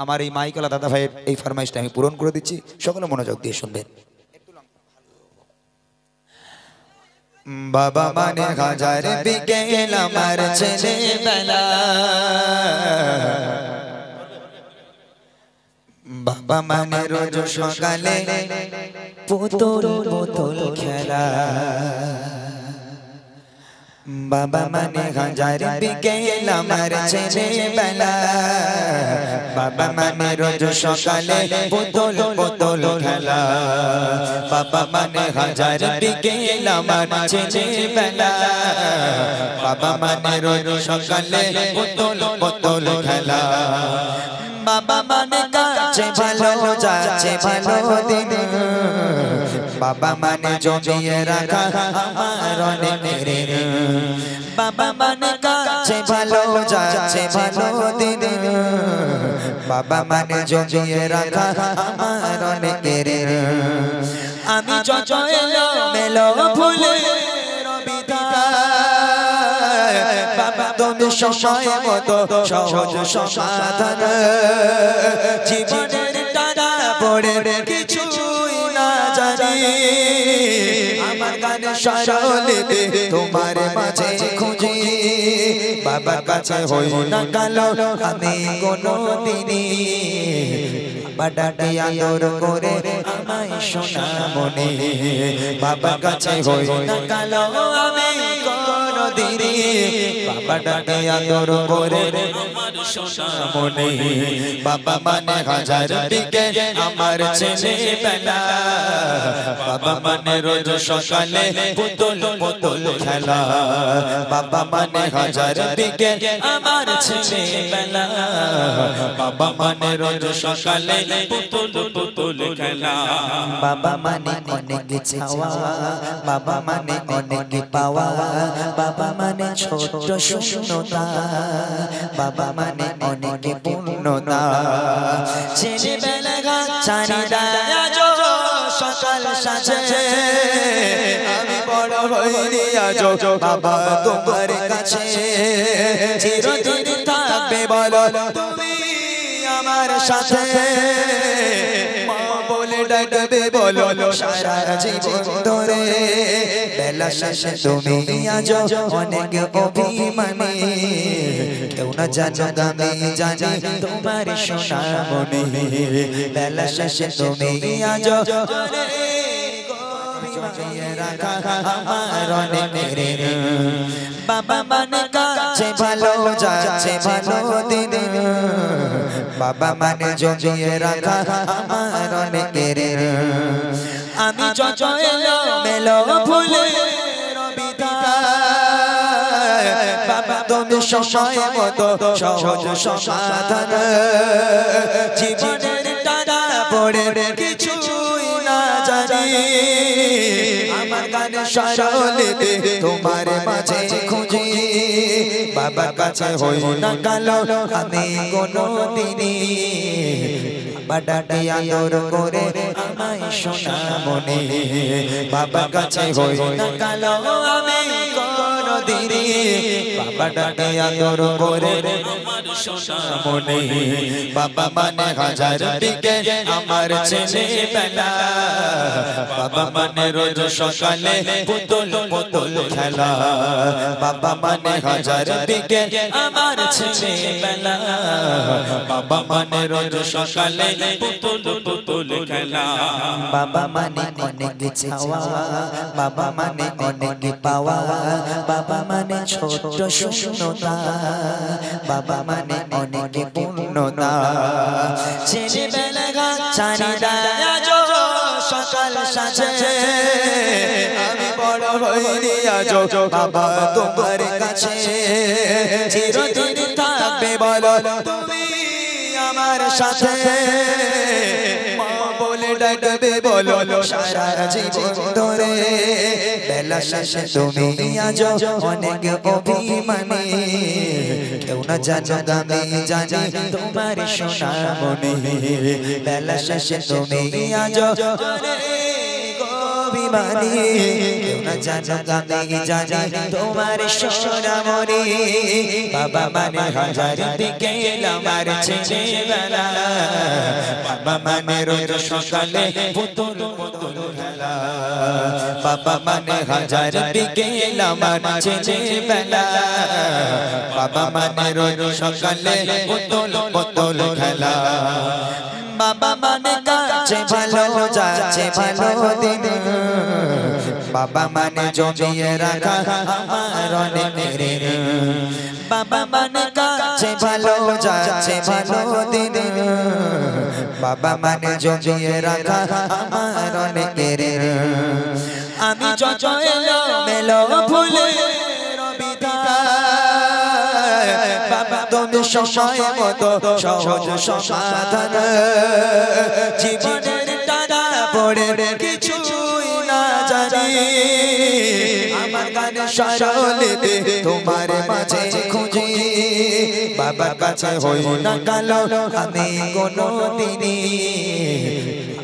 আমার এই মাইকলা দাদা ভাইয়ের এই ফরমাইশটা আমি পূরণ করে দিচ্ছি, সকলে মনোযোগ দিয়ে শুনবেন। বাবা মানে হাজার বিকেল আমার ছেলেবেলা, বাবা মানে রোজ সকালে পুতুল পুতুল খেলা, বাবা মানে হাজার বিকেল আমার ছেলেবেলা, বাবা মানে রোজ সকালে পুতুল পুতুল খেলা, বাবা মানে হাজার বিকেল আমার ছেলেবেলা, বাবা মানে রোজ সকালে পুতুল পুতুল খেলা, বাবা মানে কাছে ভালো যাচ্ছে ভালো দিন, বাবা মানে জমিয়ে রাখা আমার অনেক ঋণ, বাবা মানে কাছে ভালো যাচ্ছে ভালো দিন, বাবা মানে জমিয়ে রাখা আমার অনেক ঋণ, আমি যত এলো মেলো ভুলে বাবা তুমি সময় মতো সহজ সমাধান, জীবনের টানা পড়ে কিছুই না জানি, আমার গানে সরলতে তোমার মাঝে খুঁজি, বাবার কাছে হই না কালো আমি কোনো দিনই, বাবাকে আদর করে আমায় সোনা মনে, বাবার কাছে হই না কালো আমি কোনো দিনই, বাবাকে আদর করে আমার সোনা মনে, বাবা মানে হাজার বিকেল আমার ছেলেবেলা, বাবা মানে রোজ সকালে পুতুল পুতুল খেলা, বাবা মানে হাজার বিকেল আমার ছেলেবেলা, বাবা মানে রোজ সকালে পুতুল পুতুল খেলা, বাবা মানে অনেক চাওয়া, বাবা মানে অনেক পাওয়া, বাবা মানে ছোট শূন্যতা, বাবা মানে অনেক পূর্ণতা, ছেলেবেলা গাছারিরা সকাল সাজে, আমি বড় হইনি আজ বাবা তোমার কাছে, চিরদিন থাকবে বলো তুমি আমার সাথে, মা বলে ডাকবে বলো সারা জীবন ধরে, বেলা শেষে তুমি আজ অনেক অভিমানী, কেউ না জানো আমি জানি তোমার সোনা মনে, বেলা শেষে তুমি আজ আমার অনেক ঋণ, বাবা মানে কাছে ভালো যাচ্ছে ভালো দিন, বাবা মানে জমিয়ে রাখা আমার অনেক ঋণ, আমি যত এলো মেলো ভুলে বাবা তুমি সময় মতো সহজ সমাধান, জীবনের টানা পড়ে কিছুই না জানি, আমার গানে সরলতে তোমার মাঝে খুঁজি, বাবার কাছে হই না কালো আমি কোনো দিনই, বাবাকে আদর করে আমায় সোনা মনে, বাবার কাছে হই না কালো আমি কোনো দিনই, বাবাকে আদর করে আমার সোনা মনে, বাবা মানে হাজার বিকেল আমার ছেলেবেলা, বাবা মানে রোজ সকালে পুতুল পুতুল খেলা, বাবা মানে হাজার বিকেল আমার ছেলেবেলা, বাবা মানে রোজ সকালে পুতুল পুতুল খেলা, বাবা মানে অনেক চাওয়া, বাবা মানে অনেক পাওয়া, বাবা মানে ছোট শূন্যতা, বাবা মানে অনেক পূর্ণতা, ছেলেবেলা গাছারিরা সকাল সাজে, আমি বড় হইনি আজ বাবা তোমার কাছে, চিরদিন থাকবে বলো তুমি আমার সাথে, মা বলে ডাকবে বলো সারা জীবন ধরে, বেলা শেষে তুমি আজ অনেক অভিমানী, কেউ না জানো আমি জানি তোমার সোনা মনে, বেলা শেষে তুমি আজ অভিমানী, কেউ না জানো আমি জানি তোমার সোনা মনে, বাবা মানে হাজার বিকেল আমার ছেলেবেলা, বাবা মানে রোজ সকালে পুতুল পুতুল খেলা বাবা মানে হাজার বিকেল আমার ছেলেবেলা বাবা মানে রোজ সকালে পুতুল পুতুল খেলা বাবা মানে কাছে ভালো যাচ্ছে ভালো দিন বাবা মানে জমিয়ে রাখা আমার অনেক ঋণ বাবা মানে কাছে ভালো যাচ্ছে ভালো দিন বাবা মানে জমিয়ে রাখা আমার অনেক ঋণ আমি যত এলো মেলো ভুলে বাবা তুমি সময় মতো সহজ সমাধান জীবনের টানা পড়ে কিছুই না জানি আমার গানে সরলেতে তোমার মাঝে খুঁজি বাবার কাছে হই না কালো আমি কোনো দিনই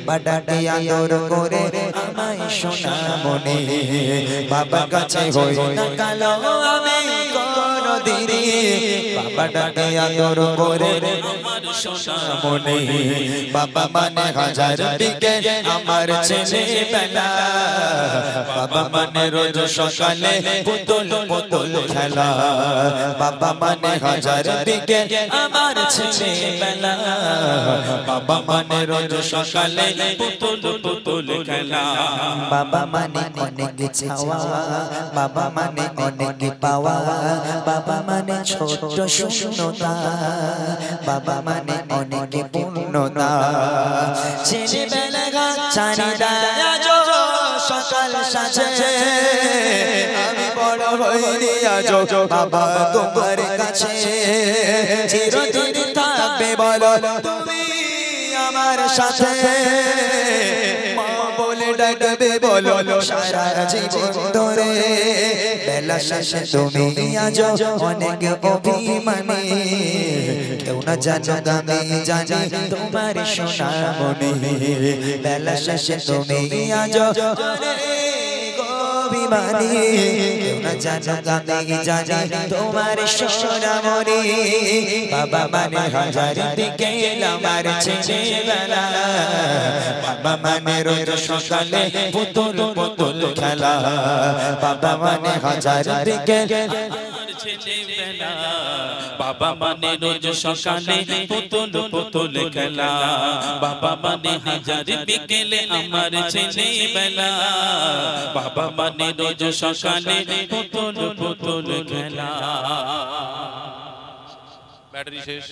বাবাকে আদর করে আমায় সোনা মনে বাবার কাছে হই না কালো আমি কোনো দিনই বাবাকে আদর করে আমার সোনা মনে বাবা মানে হাজার বিকেল আমার ছেলেবেলা বাবা মানে রোজ সকালে পুতুল পুতুল খেলা বাবা মানে হাজার বিকেল আমার ছেলেবেলা বাবা মানে রোজ সকালে পুতুল পুতুল খেলা বাবা মানে অনেক ছাওয়া বাবা মানে অনেক পাওয়া বাবা মানে ছোট শূন্যতা বাবা মানে অনেক পূর্ণতা ছেলেবেলা গাছারিরা সকাল সাজে আমি বড় হইনি আজ বাবা তোমার কাছে চিরদিন থাকবে বলো তুমি আমার সাথে মা বলে ডাকবে বলো সারা জীবন ধরে বেলা শেষে তুমি আজ অনেক অভিমানী কেউ না জানো আমি জানি তোমার সোনা মনে বেলা শেষে তুমি আজ অভিমানী কেউ না জানো আমি জানি তোমার সোনা মনে বাবা মানে হাজার বিকেল আমার ছেলেবেলা বাবা মানে রোজ সকালে পুতুল পুতুল খেলা বাবা মানে হাজার বিকেল ছেলেবেলা বাবা মানে রোজ সকালে পুতুল পুতুল খেলা বাবা মানে হাজার বিকেলে আমার ছেলেবেলা বাবা মানে রোজ সকালে পুতুল পুতুল খেলা ব্যাটারি শেষ।